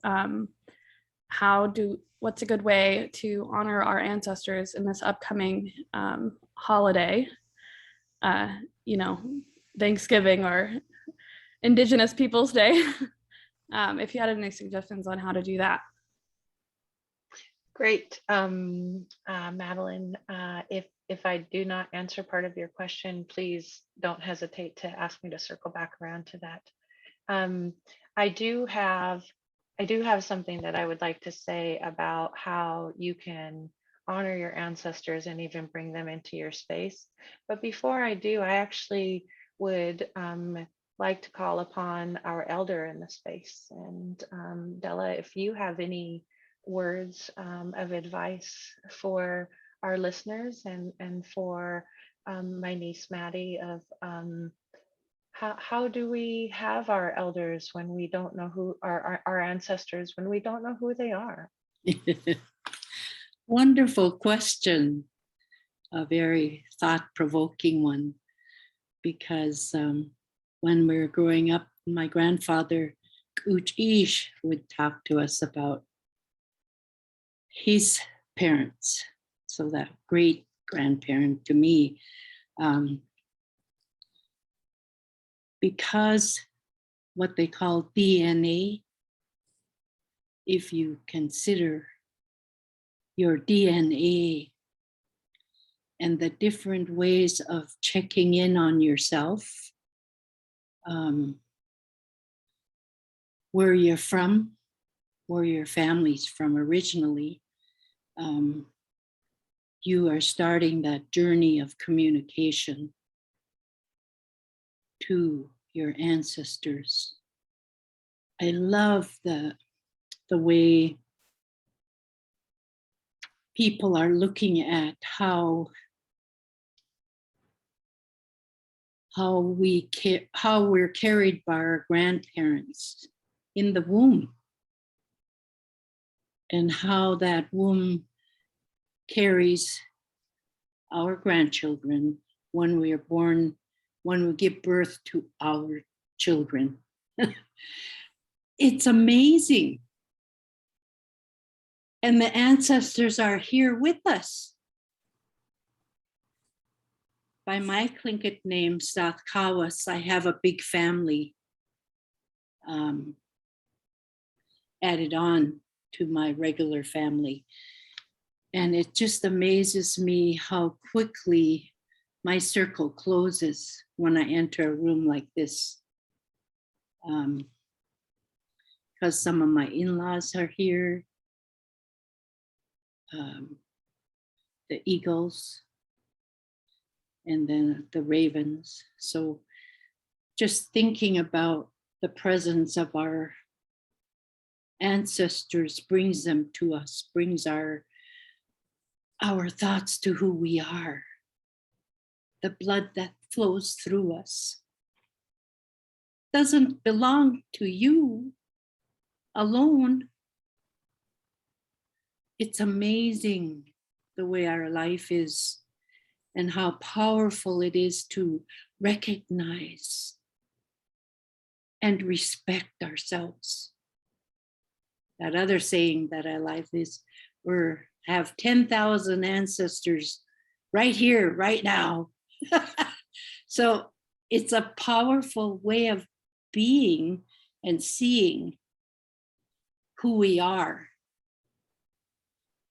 what's a good way to honor our ancestors in this upcoming holiday, Thanksgiving or Indigenous Peoples Day? If you had any suggestions on how to do that. Great, Madeline. If I do not answer part of your question, please don't hesitate to ask me to circle back around to that. I do have something that I would like to say about how you can honor your ancestors and even bring them into your space. But before I do, I actually would like to call upon our elder in the space. And Della, if you have any words of advice for our listeners and for my niece Maddie of how do we have our elders when we don't know who our ancestors, when we don't know who they are? Wonderful question, a very thought-provoking one, because when we were growing up, my grandfather, Kuchish, would talk to us about his parents, so that great grandparent to me, because what they call DNA, if you consider your DNA and the different ways of checking in on yourself, where you're from, where your family's from originally, you are starting that journey of communication to your ancestors. I love the way people are looking at how we're carried by our grandparents in the womb, and how that womb carries our grandchildren when we are born, when we give birth to our children. It's amazing. And the ancestors are here with us. By my Tlingit name, Tl'aagunk, I have a big family. added on to my regular family. And it just amazes me how quickly my circle closes when I enter a room like this. Because some of my in-laws are here, the eagles, and then the ravens. So just thinking about the presence of our ancestors brings them to us, brings our thoughts to who we are, the blood that flows through us. Doesn't belong to you alone. It's amazing the way our life is and how powerful it is to recognize and respect ourselves. That other saying that I like is, we have 10,000 ancestors right here, right now. So it's a powerful way of being and seeing who we are.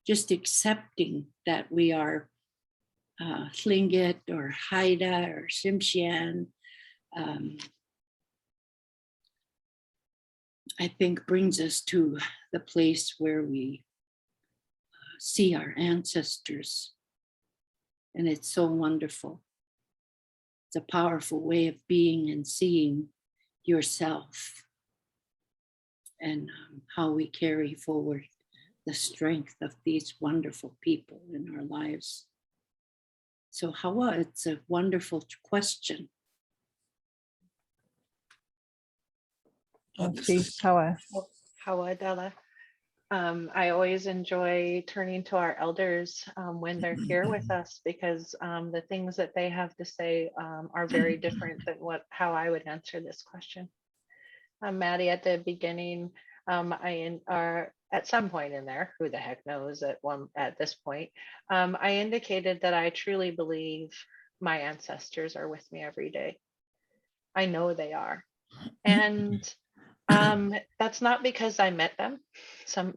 Just accepting that we are Tlingit or Haida or Tsimshian, I think brings us to the place where we see our ancestors. And it's so wonderful. It's a powerful way of being and seeing yourself, and how we carry forward the strength of these wonderful people in our lives. So Hawa, it's a wonderful question. Hawa. Hawa. I always enjoy turning to our elders when they're here with us, because the things that they have to say are very different than how I would answer this question. Maddie, at the beginning, or at some point in there, who the heck knows at this point, I indicated that I truly believe my ancestors are with me every day. I know they are. And that's not because I met them.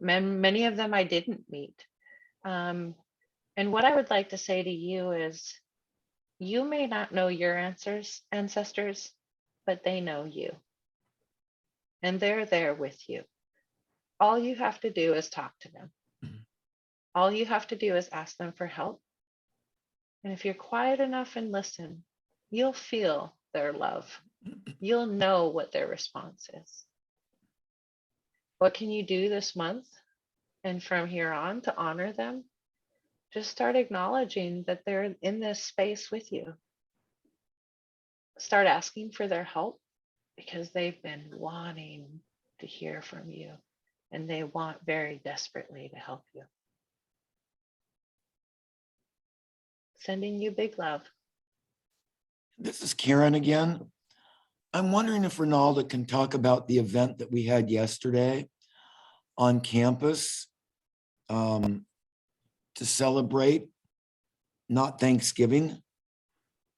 Many of them I didn't meet. And what I would like to say to you is, you may not know your ancestors, but they know you. And they're there with you. All you have to do is talk to them. All you have to do is ask them for help. And if you're quiet enough and listen, you'll feel their love. You'll know what their response is. What can you do this month and from here on to honor them? Just start acknowledging that they're in this space with you. Start asking for their help, because they've been wanting to hear from you, and they want very desperately to help you. Sending you big love. This is Karen again. I'm wondering if Ronaldo can talk about the event that we had yesterday on campus to celebrate, not Thanksgiving,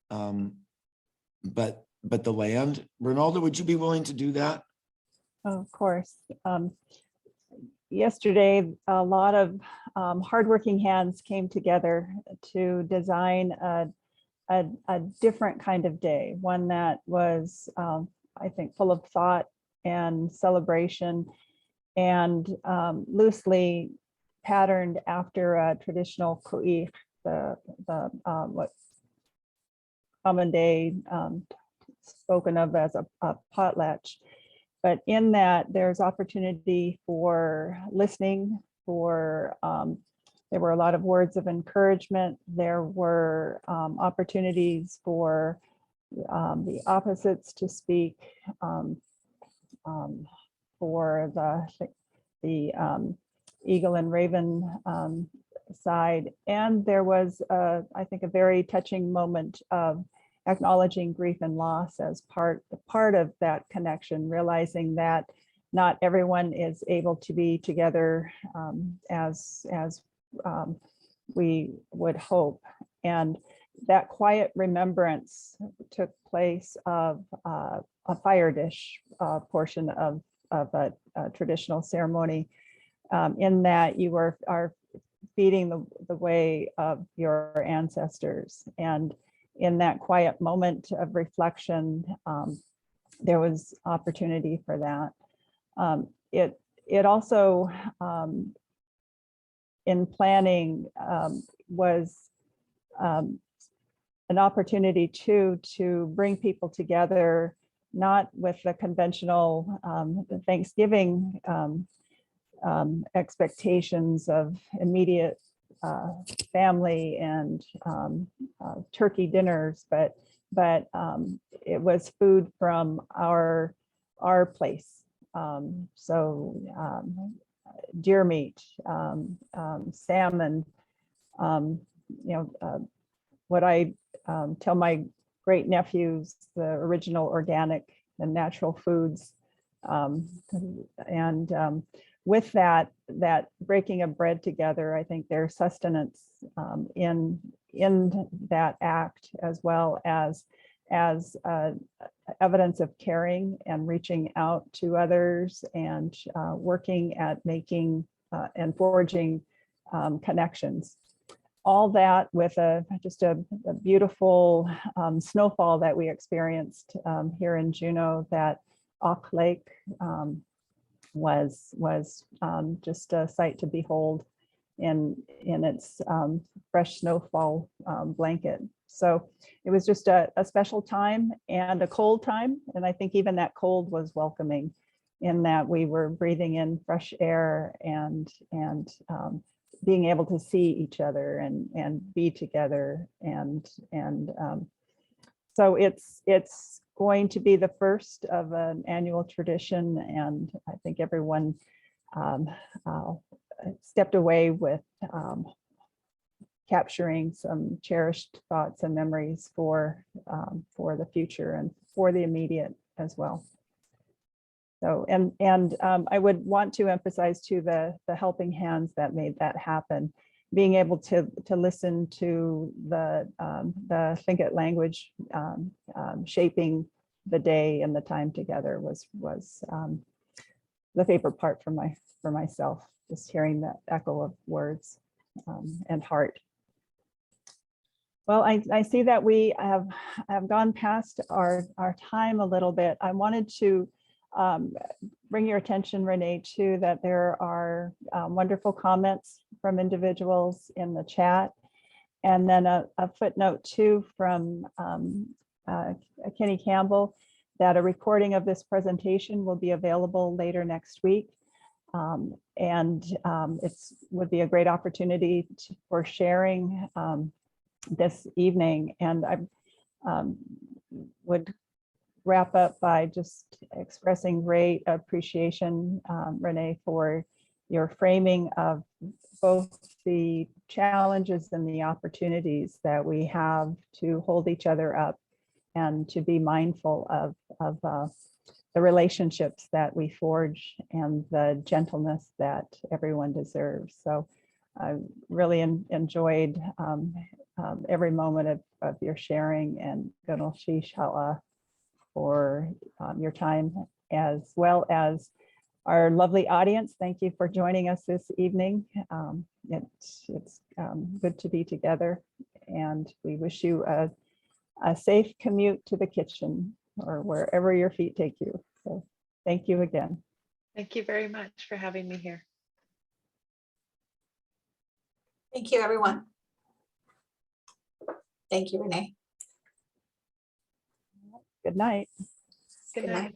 but the land. Ronaldo, would you be willing to do that? Oh, of course. Yesterday, a lot of hardworking hands came together to design a different kind of day, one that was, I think, full of thought and celebration, and loosely patterned after a traditional ku'i, the what common day spoken of as a potlatch. But in that, there's opportunity for listening, for there were a lot of words of encouragement. There were opportunities for the opposites to speak, for the eagle and raven side. And there was, I think, a very touching moment of acknowledging grief and loss as part of that connection, realizing that not everyone is able to be together as we would hope. And that quiet remembrance took place of a fire dish portion of a traditional ceremony, in that you are feeding the way of your ancestors. And in that quiet moment of reflection, there was opportunity for that. It also, in planning, was an opportunity to bring people together, not with the conventional Thanksgiving expectations of immediate family and turkey dinners, but it was food from our place. So deer meat, salmon, what I tell my great nephews, the original organic and natural foods. With that breaking of bread together, I think there's sustenance in that act, as well as evidence of caring and reaching out to others, and working at making and forging connections. All that with just a beautiful snowfall that we experienced here in Juneau. That Auk Lake was just a sight to behold in its fresh snowfall blanket. So it was just a special time, and a cold time. And I think even that cold was welcoming, in that we were breathing in fresh air and being able to see each other and be together. So it's going to be the first of an annual tradition, and I think everyone stepped away with capturing some cherished thoughts and memories for the future and for the immediate as well. So, and I would want to emphasize to the helping hands that made that happen. Being able to listen to the Tlingit language shaping the day and the time together was the favorite part for myself. Just hearing that echo of words and heart. Well, I see that we have gone past our time a little bit. I wanted to bring your attention, Renee, to that there are wonderful comments from individuals in the chat. And then a footnote too from Kenny Campbell, that a recording of this presentation will be available later next week. It would be a great opportunity for sharing this evening. And I would wrap up by just expressing great appreciation, Renee, for your framing of both the challenges and the opportunities that we have to hold each other up and to be mindful of the relationships that we forge and the gentleness that everyone deserves. So I really enjoyed every moment of your sharing, and Gunal Shish Hala for your time, as well as our lovely audience. Thank you for joining us this evening. It's good to be together, and we wish you a safe commute to the kitchen or wherever your feet take you. So thank you again. Thank you very much for having me here. Thank you, everyone. Thank you, Renee. Good night. Good night.